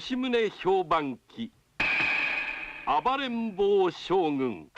吉宗評判記暴れん坊将軍。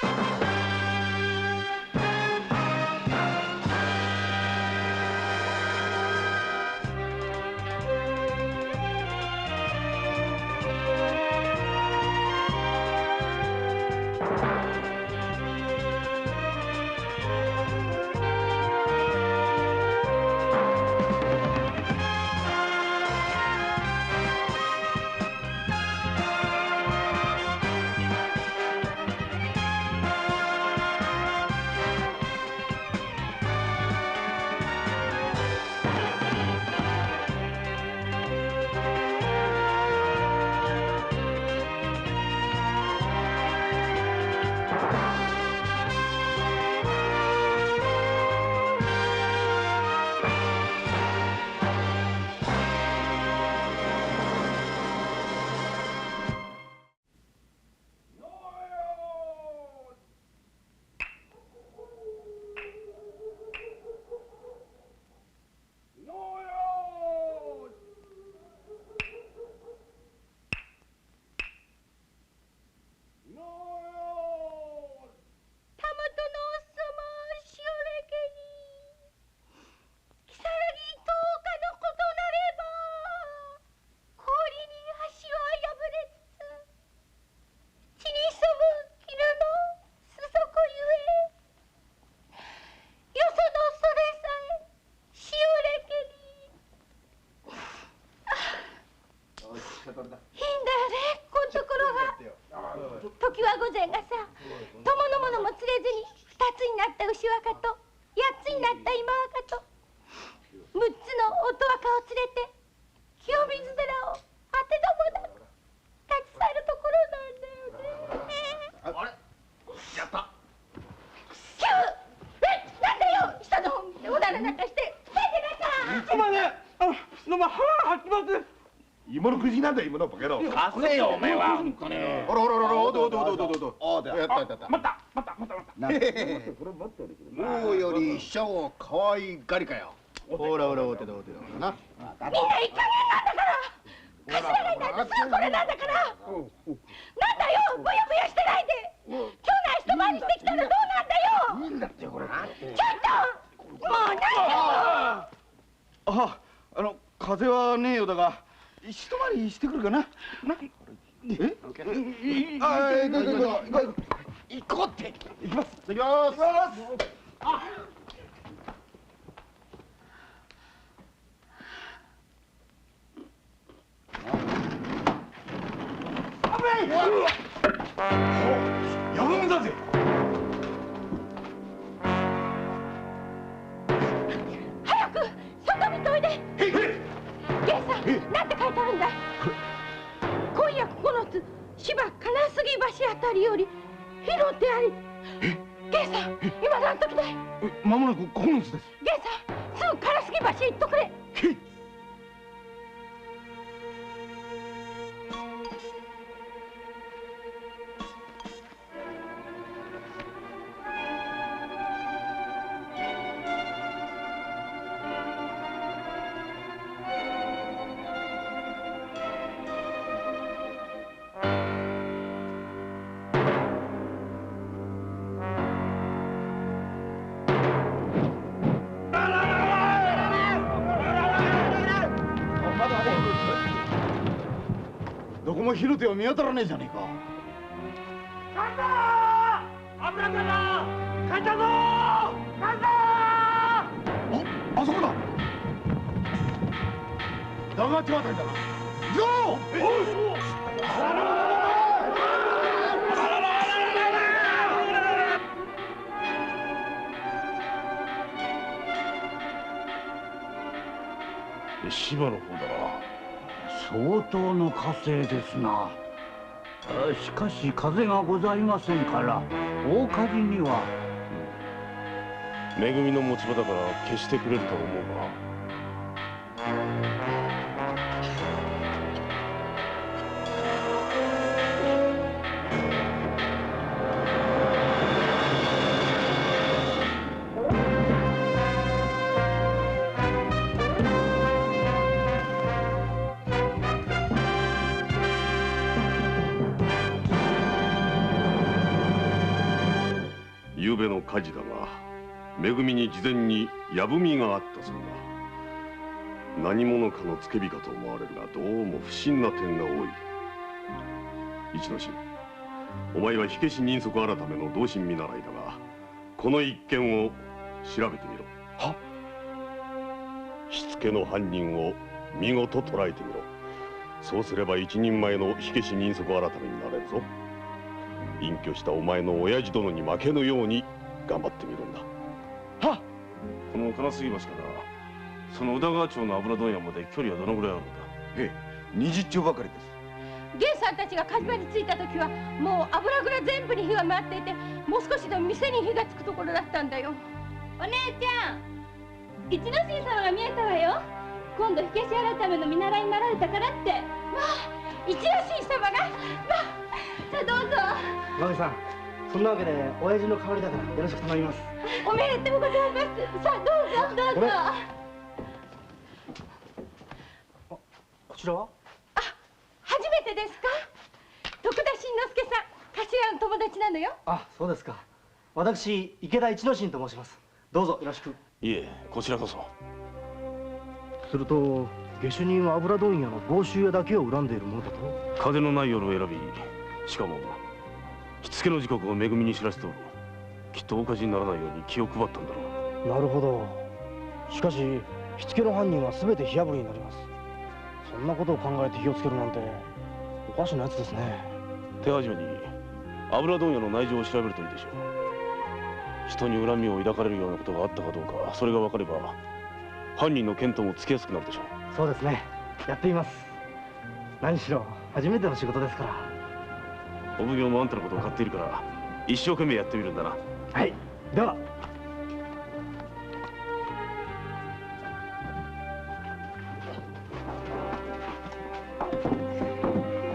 時は御前がさ、友の者も連れずに2つになった牛若と8つになった今若と6つの音若を連れて清水寺を当てどもなく立ち去るところなんだよね。あれやった。キュー、なんだよ、人の本見ておならなんかして出てなさい。お前ね、腹はきます。芋のくじなんだよ、芋のバカ野郎。貸せよ、お前は。本当に。ほらほらほら、おど。やったやった。また。もうより飛車を可愛がりかよ。ほらほら、お手だな。みんないい加減なんだから。頭がいないとさ、これなんだから。なんだよ、ブヤブヤしてないで。今日の一晩にしてきたらどうなんだよ。いいんだってこれ。ちょっと、もう何よ。風はねえよだが。一回りしてくるかな。え？行こうって。行きます。行きます。やぶみだぜ。早く外見といで。源さん、なんて書いてあるんだい。今夜9つ芝金杉橋あたりより火の手あり。源さん、今何時だい。間もなく9つです。源さん、すぐ金杉橋へ行っとくれ。どこも火の手を見当たらねえじゃねえか。神田！油だ！帰ったぞ！神田！あそこだ。だが手当たりだな。行くぞ！芝の方だな。相当の火星ですな。しかし風がございませんから大火事には。めぐみの持ち場だから消してくれると思うが。昨べの火事だが、めぐみに事前にやぶみがあったそうだ。何者かの付け火かと思われるが、どうも不審な点が多い。一之進、お前は火消し人足改めの同心見習いだが、この一件を調べてみろ。は？火付けの犯人を見事捕らえてみろ。そうすれば一人前の火消し人足改めになれるぞ。隠居したお前の親父殿に負けぬように頑張ってみるんだ。はっ。この金杉橋からその宇田川町の油問屋まで距離はどのぐらいあるんだ？ええ、20丁ばかりです。源さんたちが火事場に着いた時はもう油蔵全部に火が回っていて、もう少しで店に火がつくところだったんだよ。お姉ちゃん、一之進様が見えたわよ。今度火消し改めの見習いになられたからって。まあ、一之進様が。まあ、さあどうぞ。マミさん、そんなわけで親父の代わりだからよろしく頼みます。おめでとうございます。さあどうぞどうぞ。こちらは？初めてですか？徳田新之助さん、頭の友達なのよ。あ、そうですか。私、池田一之進と申します。どうぞよろしく。いえ、こちらこそ。すると、下手人は油問屋の房州屋だけを恨んでいるものだと？風のない夜を選び、しかも火付けの時刻をめぐみに知らせておる。きっとお火事にならないように気を配ったんだろう。なるほど。しかし、火付けの犯人は全て火破りになります。そんなことを考えて火をつけるなんておかしなやつですね。手始めに油問屋の内情を調べるといいでしょう。人に恨みを抱かれるようなことがあったかどうか、それが分かれば犯人の見当もつきやすくなるでしょう。そうですね。やってみます。何しろ初めての仕事ですから。お奉行もあんたのことを買っているから一生懸命やってみるんだな。はい。では。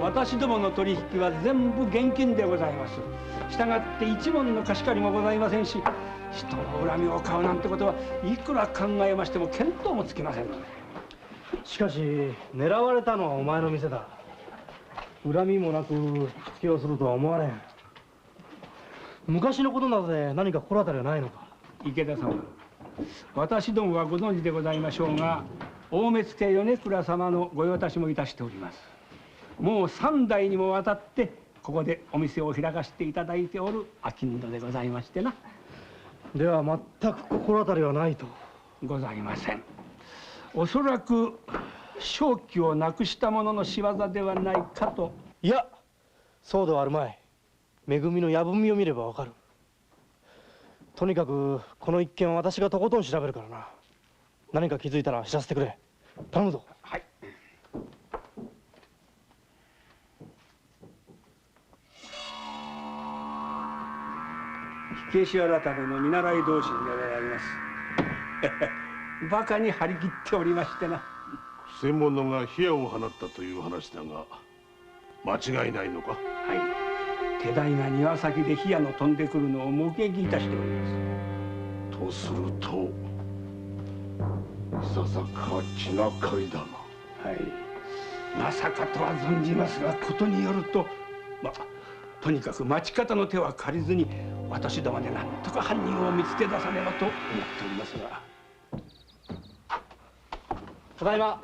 私どもの取引は全部現金でございます。したがって一文の貸し借りもございませんし、人の恨みを買うなんてことはいくら考えましても見当もつきませんので。しかし狙われたのはお前の店だ。恨みもなく火付けをするとは思われん。昔のことなどで何か心当たりはないのか？池田様、私どもはご存知でございましょうが、大目付米倉様の御用達もいたしております。もう3代にもわたってここでお店を開かせていただいておる商人でございましてな。では全く心当たりはないと？ございません。おそらく正気をなくした者の仕業ではないかと。いや、そうではあるまい。めぐみのやぶみを見ればわかる。とにかくこの一件は私がとことん調べるからな。何か気づいたら知らせてくれ。頼むぞ。はい。火消し改めの見習い同心でございます。バカに張り切っておりましてな。くせ者が火矢を放ったという話だが、間違いないのか？はい。手代が庭先で火矢の飛んでくるのを目撃いたしております。とすると、いささか気がかりだな。はい。まさかとは存じますが、ことによると、とにかく町方の手は借りずに、私どもでなんとか犯人を見つけ出さねばと思っておりますが。ただいま。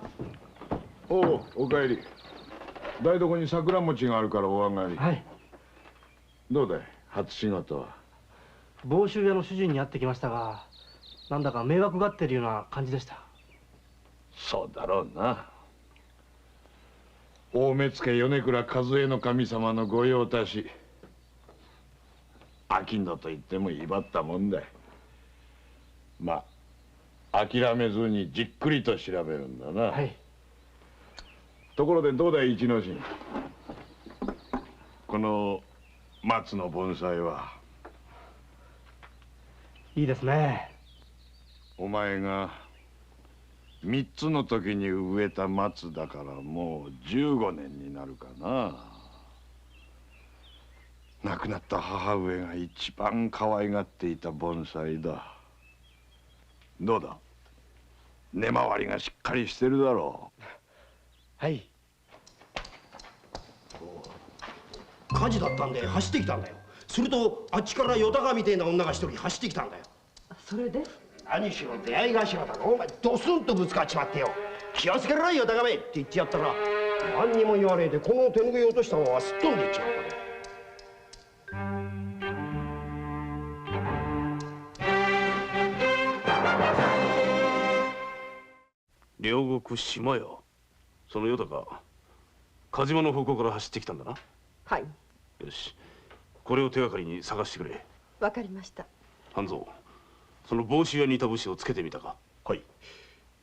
おう、おかえり。台所に桜餅があるからお上がり。はい。どうだい、初仕事は？房州屋の主人に会ってきましたが、なんだか迷惑がってるような感じでした。そうだろうな。大目付米倉和恵の神様の御用達。商人と言っても威張ったもんだい。まあ諦めずにじっくりと調べるんだな。はい。ところでどうだい一之進、この松の盆栽は？いいですね。お前が3つの時に植えた松だからもう15年になるかな。亡くなった母上が一番可愛がっていた盆栽だ。どうだ、根回りがしっかりしてるだろう。はい。火事だったんで走ってきたんだよ。するとあっちからヨタガみてえな女が一人走ってきたんだよ。それで？何しろ出会い頭だろ。お前ドスンとぶつかっちまってよ。気をつけろよヨタガめって言ってやったら何にも言わねえでこの手ぬぐい落としたのはすっ飛んでいっちまったね。両国島屋、そのヨタが梶間の方向から走ってきたんだな。はい、よし、これを手がかりに探してくれ。わかりました。半蔵、その帽子屋にいた武士をつけてみたか。はい、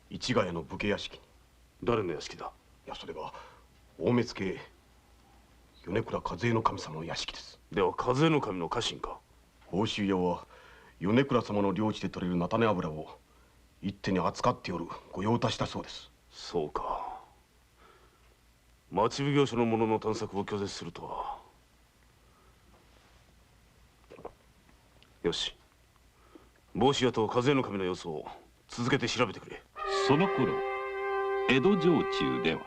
市ヶ谷の武家屋敷に。誰の屋敷だ？いや、それが大目付米倉和恵の神様の屋敷です。では和恵の神の家臣か？報酬屋は米倉様の領地で取れる菜種油を一手に扱っておる御用達だそうです。そうか。町奉行所の者の探索を拒絶するとは。よし、帽子屋と和恵の神の様子を続けて調べてくれ。その頃江戸城中では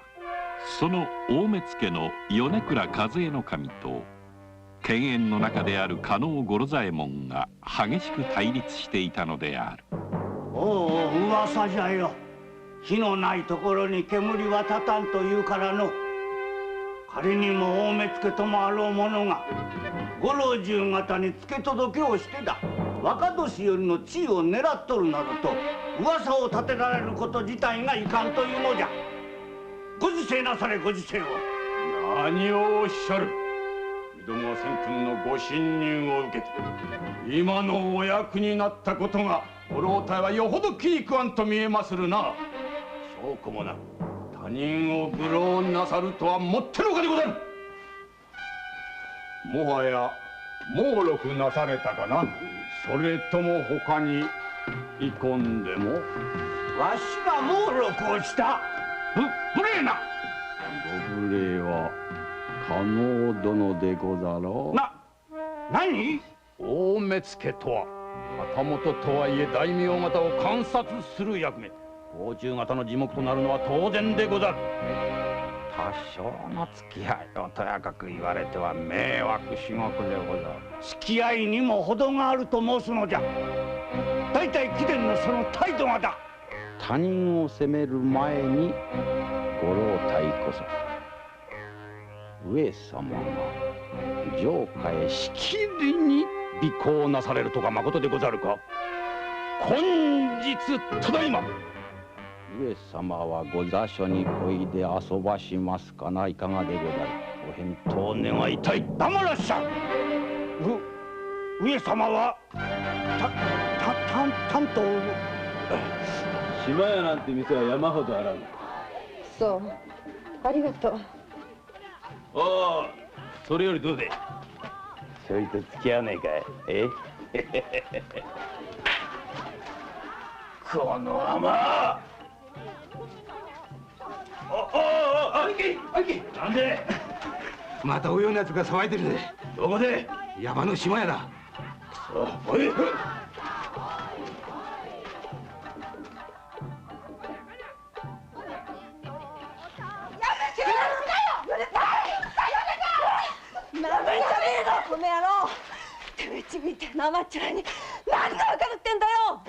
その大目付の米倉和恵の神と犬猿の中である加納五郎左衛門が激しく対立していたのである。おう、噂じゃよ。火のないところに煙は立たんというからの。仮にも大目付ともあろう者がご老中方に付け届けをしてだ若年寄りの地位を狙っとるなどと噂を立てられること自体がいかんというのじゃ。ご自制なされ、ご自制を。何をおっしゃる。井戸川千君のご侵入を受けて今のお役になったことがご老体はよほど気に食わんと見えまするな。証拠もなく他人を愚弄なさるとはもってのほかでござる。もはや猛録なされたかな。それとも他に遺恨でも。わしが猛録をした。無礼な。ご無礼は加納殿でござろう。何？大目付とは旗本とはいえ大名方を観察する役目。甲中方の耳目となるのは当然でござる。多少の付き合いをとやかく言われては迷惑至極でござる。付き合いにも程があると申すのじゃ。大体貴殿のその態度がだ。他人を責める前にご老体こそ上様が城下へしきりに尾行なされるとかまことでござるか。本日ただいま上様はご座所においで遊ばしますかな。いかがでござる。ご返答願いたい。黙らっしゃ上様は担当島屋なんて店は山ほどあらぬ。そう、ありがとう。おお、それよりどうでちょいと付き合わねえかい。この甘兄貴なんでまたおようなやつが騒いでるぜ。どこで？山の島屋だ。おいこの野郎、てめえちびって生っちゃらに何がわかるってんだよ。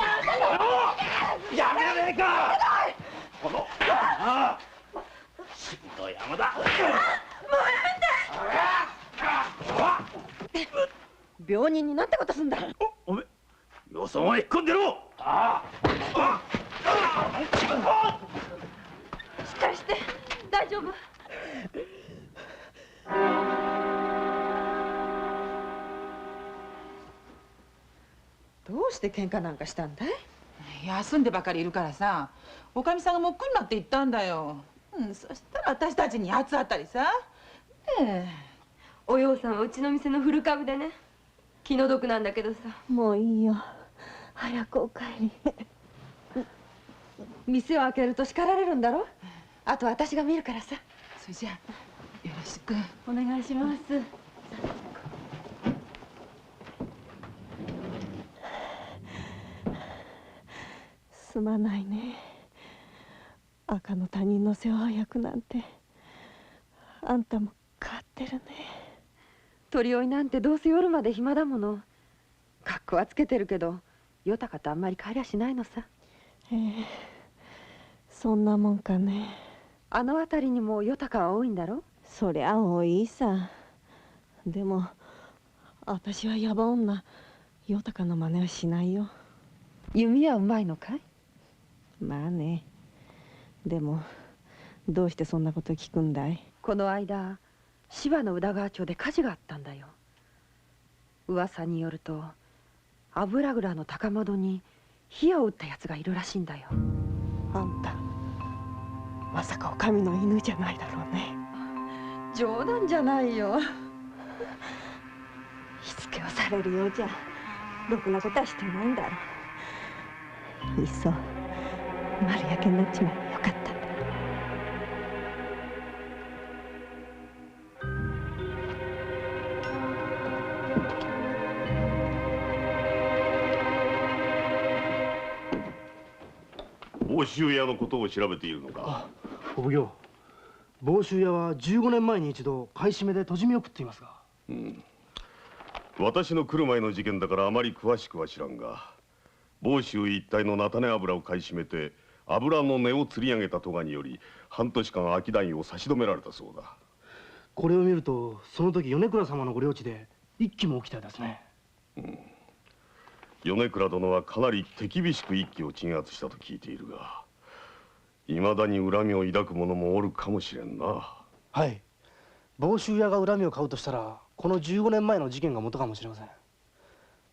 やめられねえか。この死の山だ。もうやめて。病人になんてことすんだ。おめよそも引っ込んでろ。しっかりして大丈夫。どうして喧嘩なんかしたんだい？休んでばかりいるからさ、おかみさんがもっくりなって言ったんだよ。そしたら私たちに八つ当たりさ。お葉さんはうちの店の古株でね、気の毒なんだけどさ。もういいよ、早くお帰り。店を開けると叱られるんだろ。あと私が見るからさ。それじゃあよろしくお願いします。すまないね。赤の他人の世話役なんて。あんたも変わってるね。鳥追いなんてどうせ夜まで暇だもの。格好はつけてるけどヨタカとあんまり帰りゃしないのさ。へえ、そんなもんかね。あの辺りにもヨタカは多いんだろ。そりゃ多いさ。でも私は野蛮女ヨタカの真似はしないよ。弓はうまいのかい？まあね。でもどうしてそんなこと聞くんだい？この間芝の宇田川町で火事があったんだよ。噂によると油蔵の高窓に火を打ったやつがいるらしいんだよ。あんたまさかお上の犬じゃないだろうね。冗談じゃないよ。しつけをされるようじゃろくなことはしてないんだろう。いっそ丸焼けになっちまえばよかった。房州屋のことを調べているのか。お奉行、房州屋は15年前に一度買い占めで戸締めを食っていますが。私の来る前の事件だからあまり詳しくは知らんが、房州一帯の菜種油を買い占めて油の値を釣り上げた咎により半年間商いを差し止められたそうだ。これを見るとその時米倉様のご領地で一揆も起きたようですね。米倉殿はかなり手厳しく一揆を鎮圧したと聞いているが、いまだに恨みを抱く者もおるかもしれんな。はい、房州屋が恨みを買うとしたらこの15年前の事件が元かもしれません。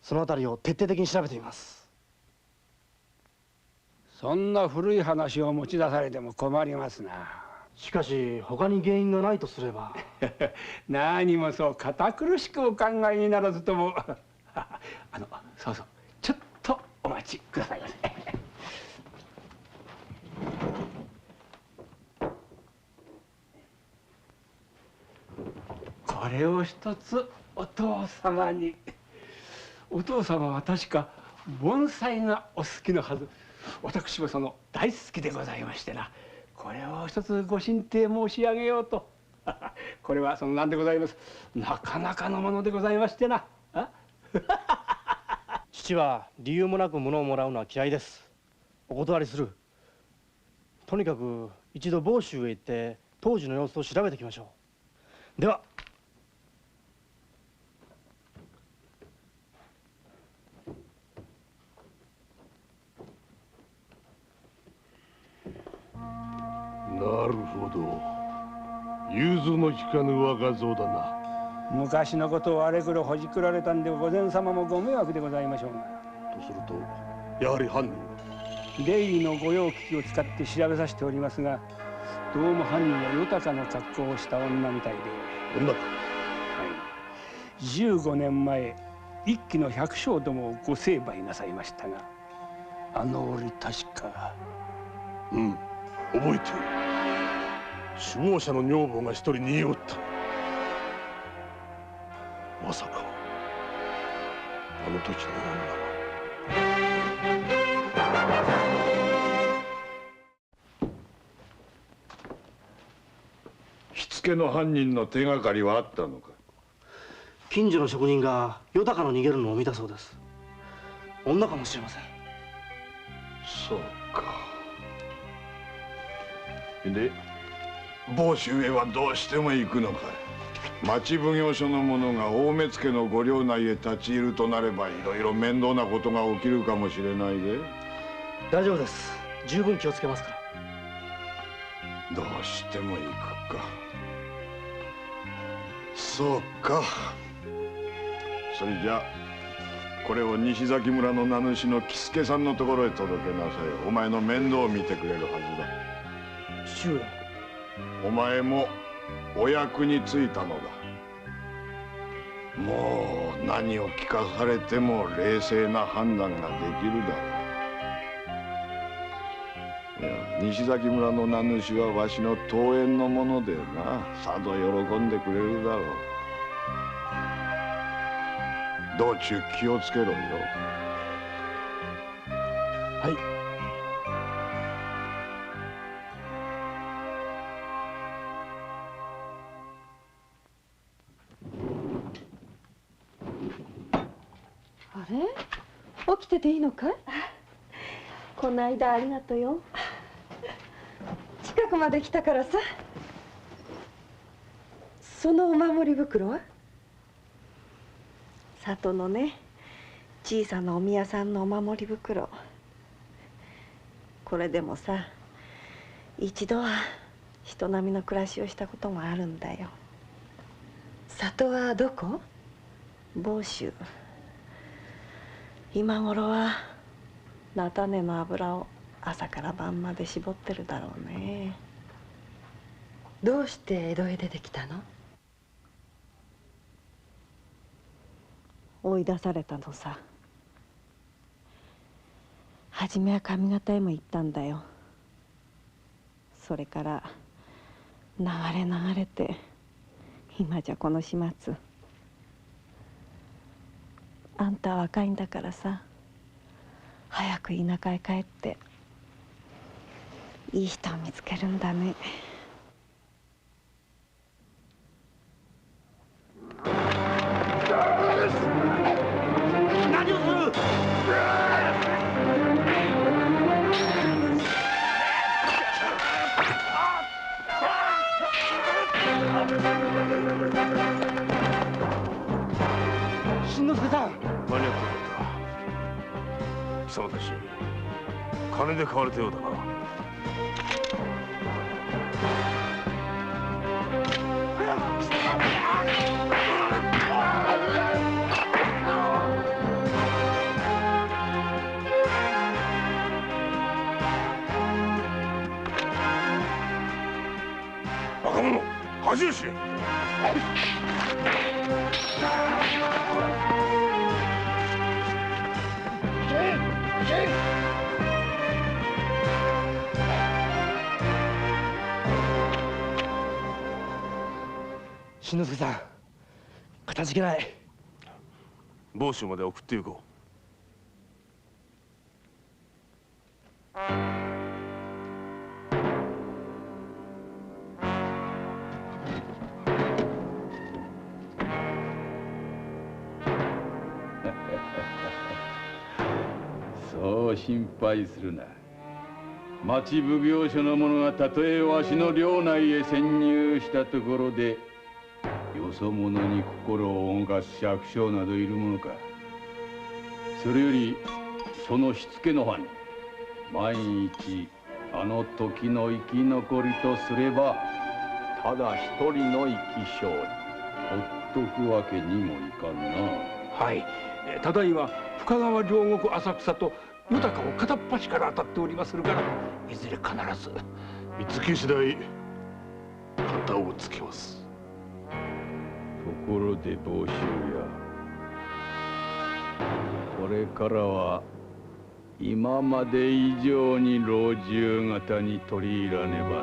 そのあたりを徹底的に調べてみます。そんな古い話を持ち出されても困りますな。しかし他に原因がないとすれば何もそう堅苦しくお考えにならずともそうそう、ちょっとお待ちくださいませ。これを一つお父様に。お父様は確か盆栽がお好きのはず。私もその大好きでございましてな、これを一つご進呈申し上げようと。これはそのなんでございます、なかなかのものでございましてな。父は理由もなく物をもらうのは嫌いです。お断りする。とにかく一度房州へ行って当時の様子を調べてきましょう。では。なるほど。融通の利かぬ若造だな。昔のことをあれこれほじくられたんで御前様もご迷惑でございましょうが。とするとやはり犯人は出入りの御用機器を使って調べさせておりますが、どうも犯人は豊かな格好をした女みたいで。女か。はい。15年前一揆の百姓どもをご成敗なさいましたが、あの折確か。覚えている。首謀者の女房が一人逃げおった。まさかあの時の女は。火付けの犯人の手がかりはあったのか。近所の職人が豊かの逃げるのを見たそうです。女かもしれません。そうか。で房州へはどうしても行くのかい。町奉行所の者が大目付のご領内へ立ち入るとなればいろいろ面倒なことが起きるかもしれないぜ。大丈夫です。十分気をつけますから。どうしても行くか。そうか。それじゃこれを西崎村の名主の喜助さんのところへ届けなさい。お前の面倒を見てくれるはずだ。父上、お前もお役に就いたのだ。もう何を聞かされても冷静な判断ができるだろう。いや、西崎村の名主はわしの遠縁のものでな、さぞ喜んでくれるだろう。道中気をつけろよ。はい。あれ起きてていいのかい？この間ありがとうよ。近くまで来たからさ。そのお守り袋は？里のね、小さなお宮さんのお守り袋。これでもさ、一度は人並みの暮らしをしたこともあるんだよ。里はどこ？房州。今頃は菜種の油を朝から晩まで絞ってるだろうね。どうして江戸へ出てきたの？追い出されたのさ。初めは上方へも行ったんだよ。それから流れて今じゃこの始末。あんたは若いんだからさ、早く田舎へ帰っていい人を見つけるんだね。何をする！新之助さん。何やってんだ。貴様たち金で買われたようだな。若者、恥をし！新之助さん、かたじけない。房州まで送って行こそう心配するな。町奉行所の者がたとえわしの領内へ潜入したところでよそ者に心を動かす百姓などいるものか。それよりそのしつけの犯人、万一あの時の生き残りとすればただ一人の生き証人、ほっとくわけにもいかんな。はい、ただいま深川両国浅草と豊かを片っ端から当たっておりまするから、いずれ必ず見つけ次第片をつけます。ところで房州屋、これからは今まで以上に老中方に取り入らねばなら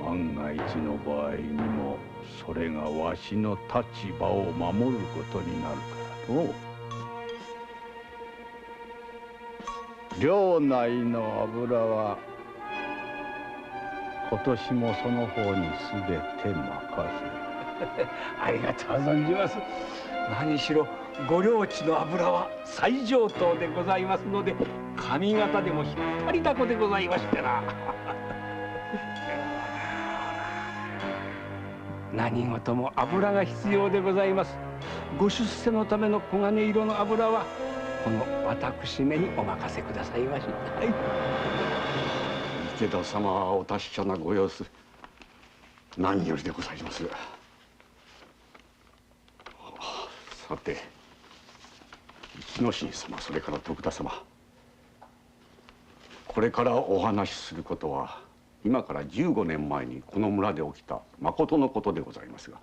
ん。万が一の場合にもそれがわしの立場を守ることになるからの。領内の油は今年もその方にすべて任せる。ありがとう存じます。何しろご領地の油は最上等でございますので、上方でも引っ張りだこでございましてな。何事も油が必要でございます。ご出世のための黄金色の油はこの私めにお任せくださいまし。はい。池田様はお達者なご様子、何よりでございます。さて、一之進様、それから徳田様、これからお話しすることは今から15年前にこの村で起きたまことのことでございますが、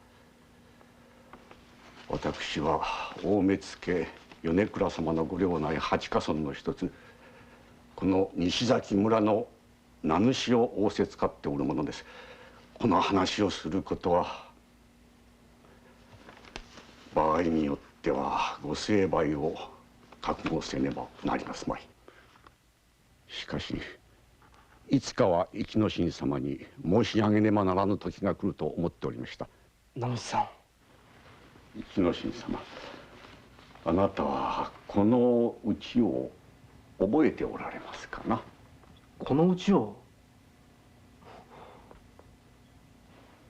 私は大目付米倉様のご領内八家村の一つ、この西崎村の名主を仰せつかっておるものです。この話をすることは場合によってはご成敗を覚悟せねばなりますまい。しかしいつかは一之進様に申し上げねばならぬ時が来ると思っておりました。名主さん。一之進様、あなたはこの家を覚えておられますかな？この家を？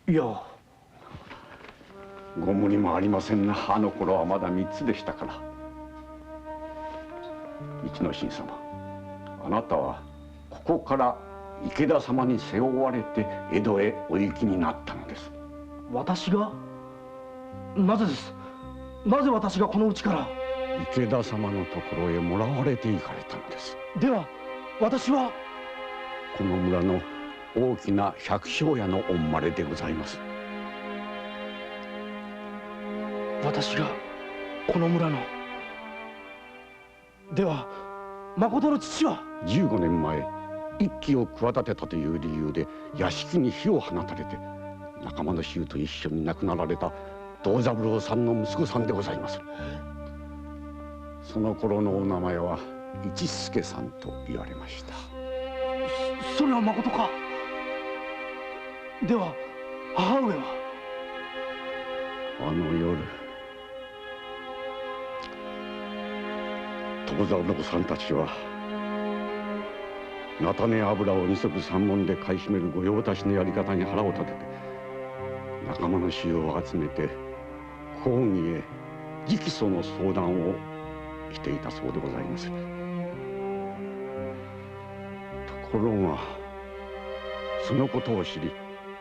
いや。ご無理もありませんな。あの頃はまだ3つでしたから。一之進様、あなたはここから池田様に背負われて江戸へお行きになったのです。私が？なぜです？なぜ私がこの家から？池田様のところへもらわれて行かれたのです。では私は？この村の大きな百姓屋のお生まれでございます。私がこの村の？では誠の父は？15年前一揆を企てたという理由で屋敷に火を放たれて仲間の衆と一緒に亡くなられた藤三郎さんの息子さんでございます。その頃のお名前は一助さんと言われました。それは誠か？では母上は？あの夜藤三郎さんたちは菜種油を二足三門で買い占める御用達のやり方に腹を立てて仲間の衆を集めて公儀へ直訴の相談をしていたそうでございます。ところがそのことを知り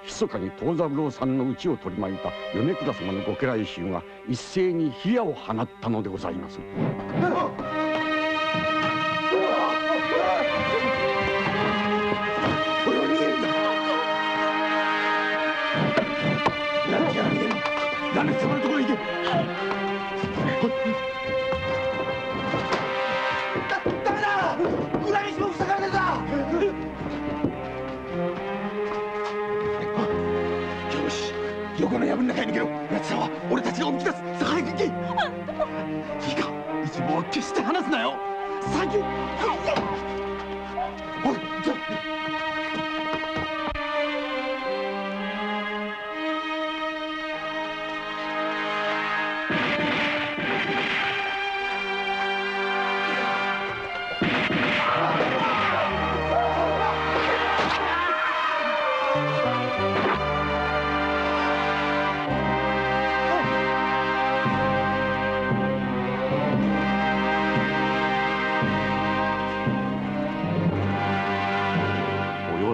密かに藤三郎さんの家を取り巻いた米倉様のご家来衆が一斉に火矢を放ったのでございます。旦那様のところへ行け。ダメだ、裏道も塞がれてるだ。よし、横の藪の中へ逃げろ。奴らは俺たちがおびき出す。さあ早く行け。いいか、一網は決して離すなよ。先。おい、じゃあ。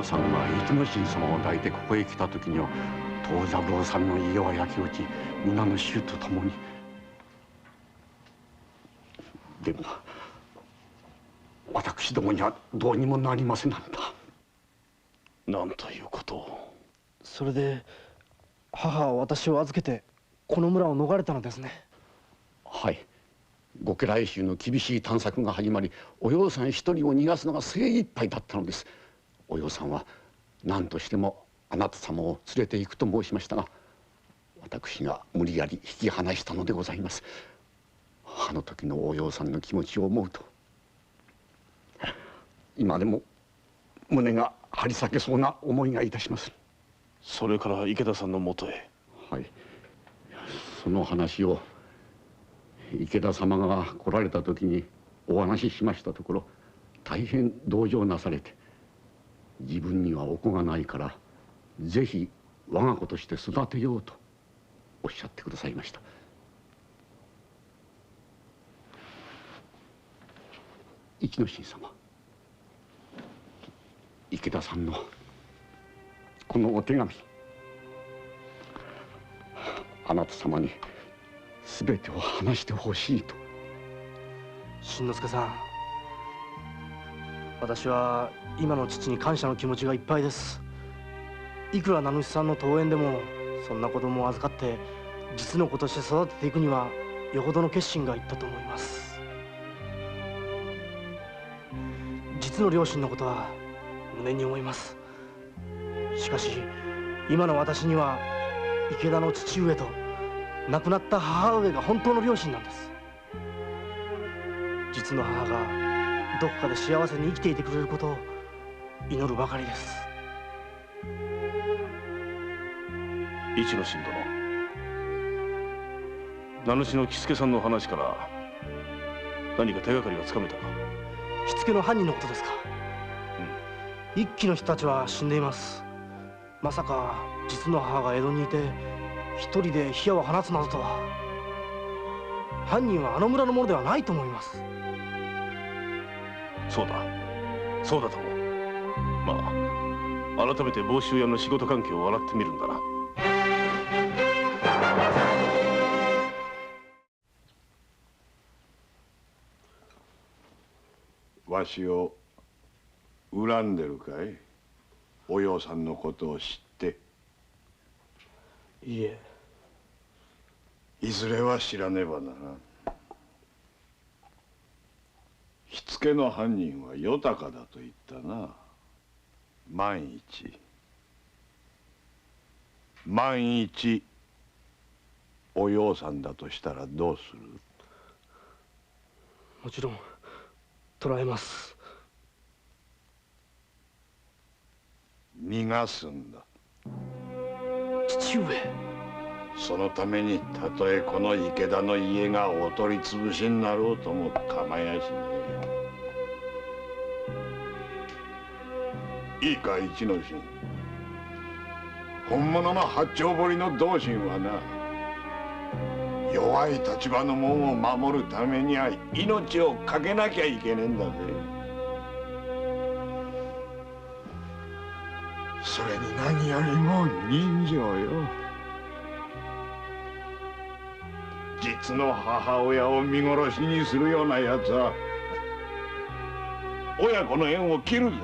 さんが一之進様を抱いてここへ来た時には藤三郎さんの家は焼き落ち皆の衆と共に。でも私どもにはどうにもなりませなんだ。なんということを。それで母は私を預けてこの村を逃れたのですね。はい、ご家来衆の厳しい探索が始まりお葉さん一人を逃がすのが精一杯だったのです。お葉さんは何としてもあなた様を連れて行くと申しましたが私が無理やり引き離したのでございます。あの時のお葉さんの気持ちを思うと今でも胸が張り裂けそうな思いがいたします。それから池田さんのもとへ？はい、その話を池田様が来られた時にお話ししましたところ大変同情なされて自分にはお子がないからぜひ我が子として育てようとおっしゃってくださいました。一之進様、池田さんのこのお手紙あなた様に全てを話してほしいと。新之助さん、私は今の父に感謝の気持ちがいっぱいです。いくら名主さんの遠縁でもそんな子供を預かって実の子として育てていくにはよほどの決心がいったと思います。実の両親のことは無念に思います。しかし今の私には池田の父上と亡くなった母上が本当の両親なんです。実の母がどこかで幸せに生きていてくれることを祈るばかりです。一之進殿、名主の喜助さんの話から何か手がかりはつかめたか？火付けの犯人のことですか？一揆の人たちは死んでいます。まさか実の母が江戸にいて一人で火矢を放つなどとは。犯人はあの村の者ではないと思います。そうだと思う。まあ改めて房州屋の仕事関係を洗ってみるんだな。わしを恨んでるかい？お葉さんのことを知って。いいえ。いずれは知らねばならん。火付けの犯人は豊かだと言ったな。万一お葉さんだとしたらどうする？もちろん捕らえます。逃がすんだ。父上。そのためにたとえこの池田の家がお取り潰しになろうとも構やしねえ。いいか一之進、本物の八丁堀の同心はな、弱い立場の者を守るためには命を懸けなきゃいけねえんだぜ。それに何よりも人情よ。実の母親を見殺しにするようなやつは親子の縁を切るぜ。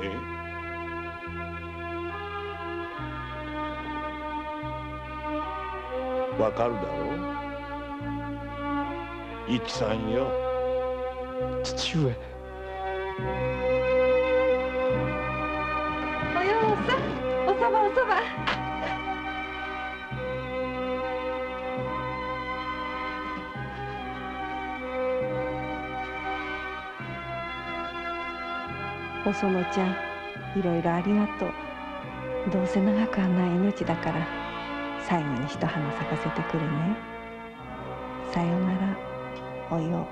わかるだろう？一さんよ。父上。お葉さん、おそばおそば。お園ちゃん、いろいろありがとう。どうせ長くはない命だから最後に一花咲かせてくれね。さよなら、およ。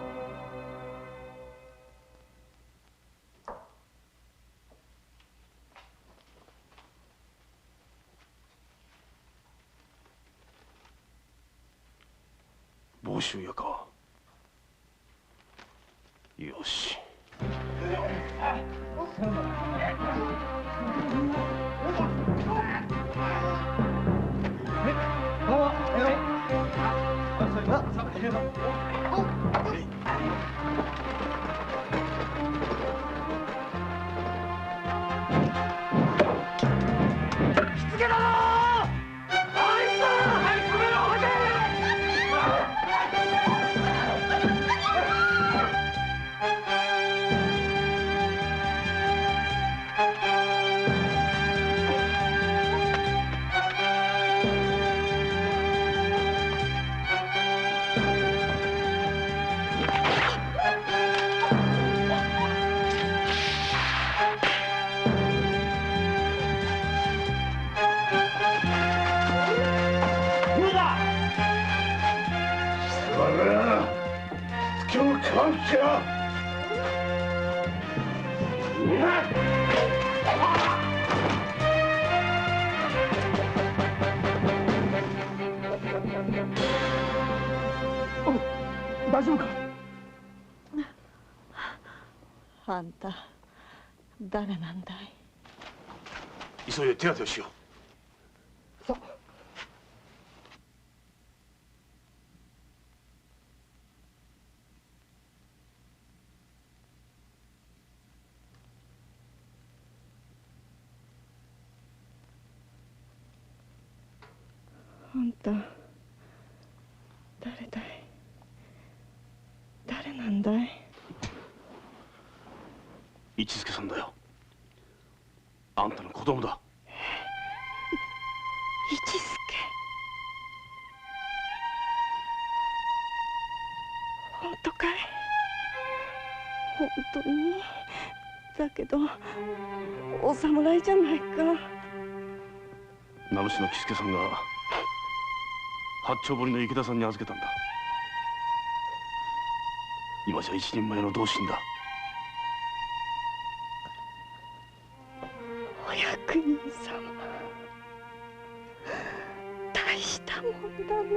房州屋か。よし。大丈夫か？あんた誰なんだい？急いで手当てをしよう。あんた誰だい？誰なんだい？一助さんだよ。あんたの子供だ。一助。本当かい？本当に？だけどお侍じゃないか。名主の喜助さんが八丁堀の池田さんに預けたんだ。今じゃ一人前の同心だ。お役人様、大したもんだね。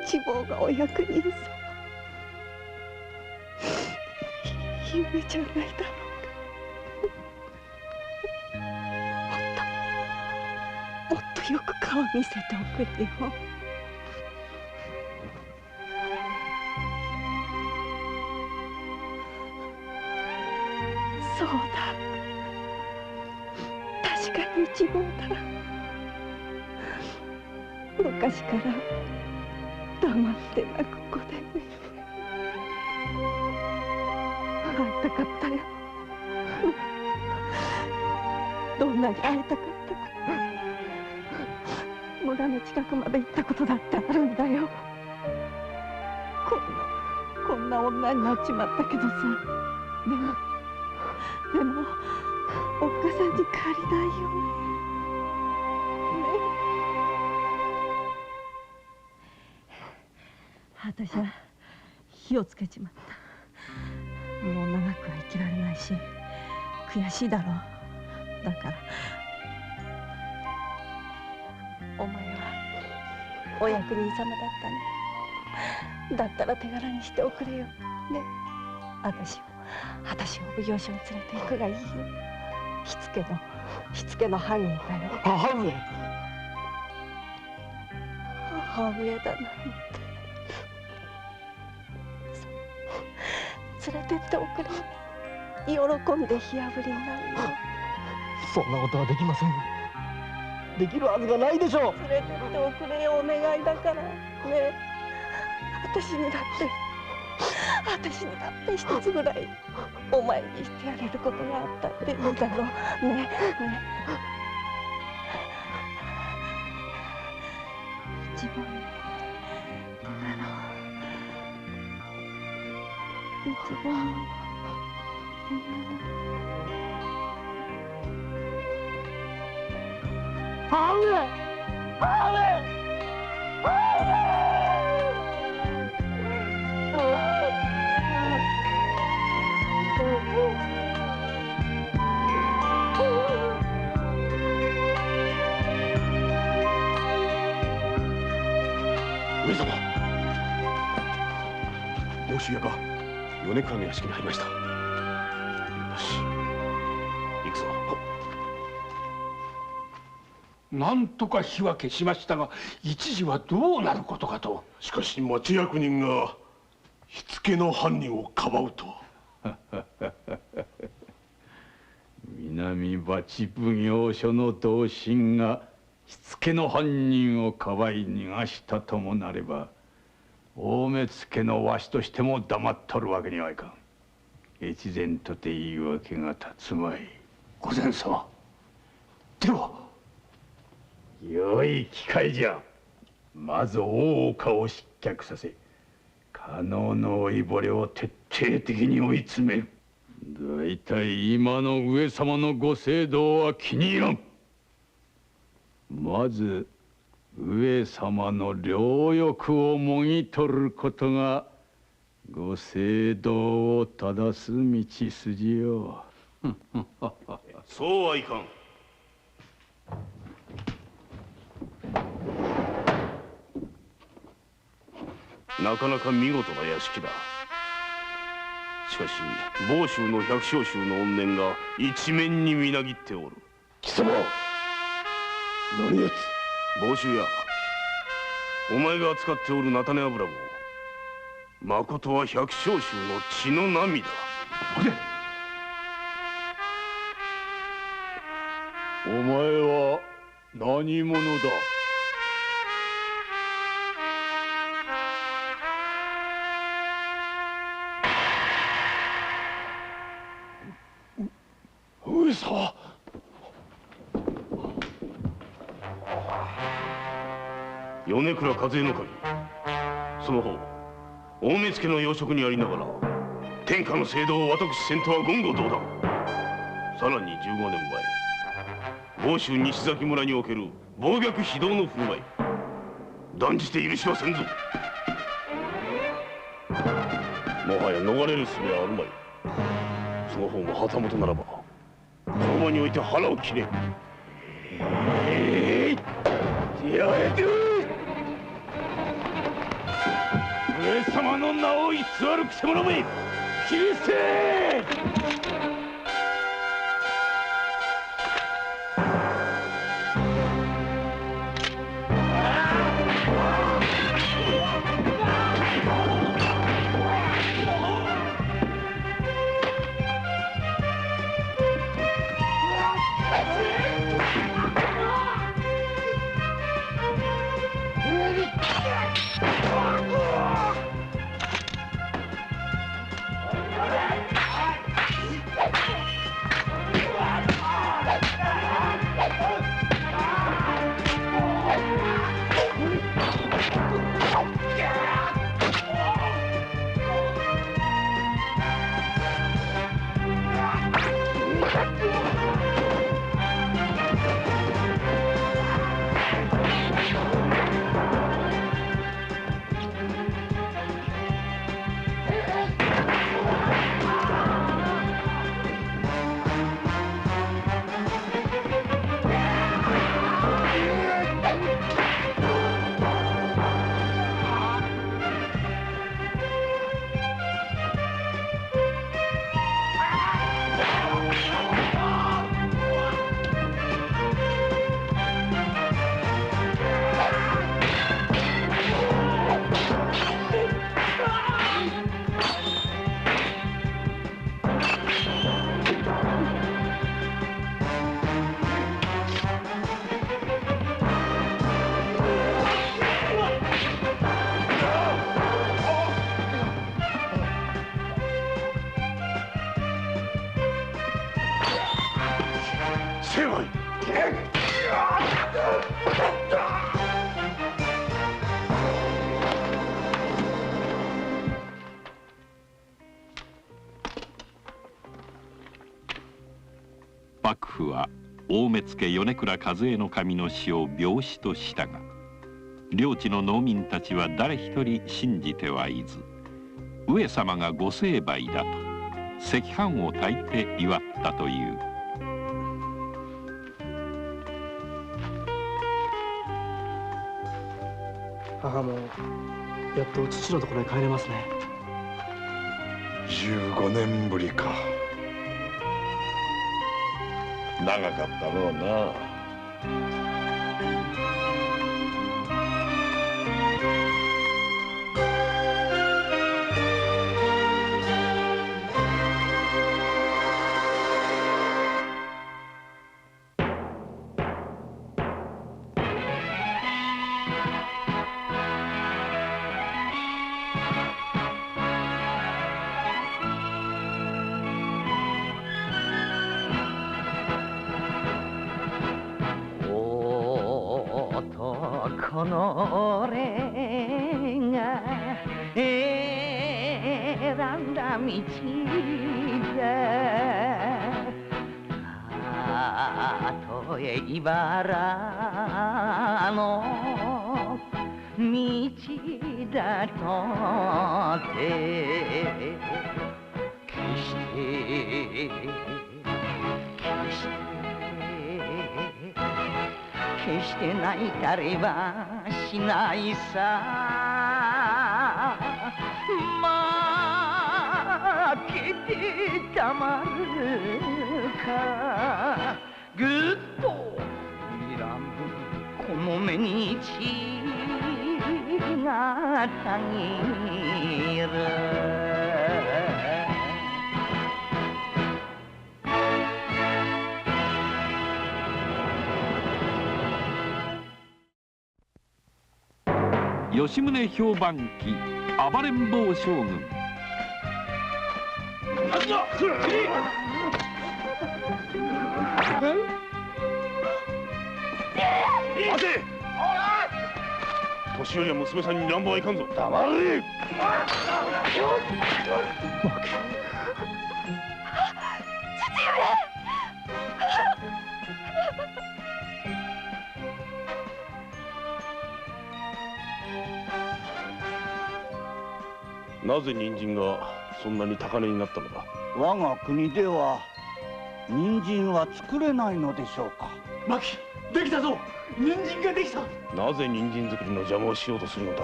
一坊がお役人様、夢じゃないだろうか。もっとよく顔見せておくれよ。そうだ、確かに一坊だ。昔から黙って泣く子でね。会いたかったよ。どんなに会いたかったか。村の近くまで行ったことだってあるんだよ。こんな女になっちまったけどさ。でもおっかさんに借りないよね。私は火をつけちまった。もう長くは生きられないし悔しいだろう。だからお前はお役人様だったね。だったら手柄にしておくれよ。ね、私を奉行所に連れて行くがいいよ。火付けの犯人だよ。母上。母上だなんて。連れてっておくれ。喜んで火あぶりになるよ。そんなことはできません。できるはずがないでしょう。連れてっておくれよ、お願いだからね。私にだって一つぐらいお前にしてやれることがあったって言うんだろうね。一番一番母上、母上、上様、帽子屋が米倉の屋敷に入りました。よし、行くぞ。なんとか火は消しましたが、一時はどうなることかと。しかし町役人が火付けの犯人をかばうとは。南町奉行所の同心が火付けの犯人をかばい逃がしたともなれば、大目付のわしとしても黙っとるわけにはいかん。越前とて言い訳が立つまい。御前様、では良い機会じゃ。まず大岡を失脚させ、加納の老いぼれを徹底的に追い詰める。大体今の上様のご政道は気に入らん。まず上様の両翼をもぎ取ることがご政道を正す道筋よ。そうはいかん。なかなか見事な屋敷だ。しかし房州の百姓衆の怨念が一面にみなぎっておる。貴様、何やつ。房州屋、お前が扱っておる菜種油もまことは百姓衆の血の涙。お前は何者だ。上様。米倉和恵守、その方大目付の要職にありながら天下の政道を私せんとは言語道断。さらに15年前房州西崎村における暴虐非道の振る舞い、断じて許しませんぞ。もはや逃れる術はあるまい。その方も旗本ならばこの場において腹を切れ。やめて上様の名を偽るくせ者め、切り捨て。幕府は大目付米倉和恵の神の死を病死としたが、領地の農民たちは誰一人信じてはいず、上様がご成敗だと赤飯を炊いて祝ったという。母もやっと父のところへ帰れますね。15年ぶりか。長かったろうな。この俺が選んだ道だ。たとえ茨の道だとて決して泣いたりはしないさ。負けてたまるか。ぐっと睨むこの目に血がたぎる。吉宗評判記暴れん坊将軍。待て！年寄りは娘さんに乱暴はいかんぞ。黙れ！父上！なぜ人参がそんなに高値になったのだ。我が国では人参は作れないのでしょうか。マキ、できたぞ。人参ができた。なぜ人参作りの邪魔をしようとするのだ。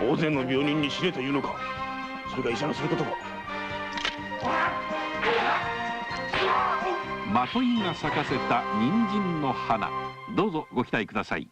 大勢の病人に死ねというのか。それが医者のすることか。まといが咲かせた人参の花、どうぞご期待ください。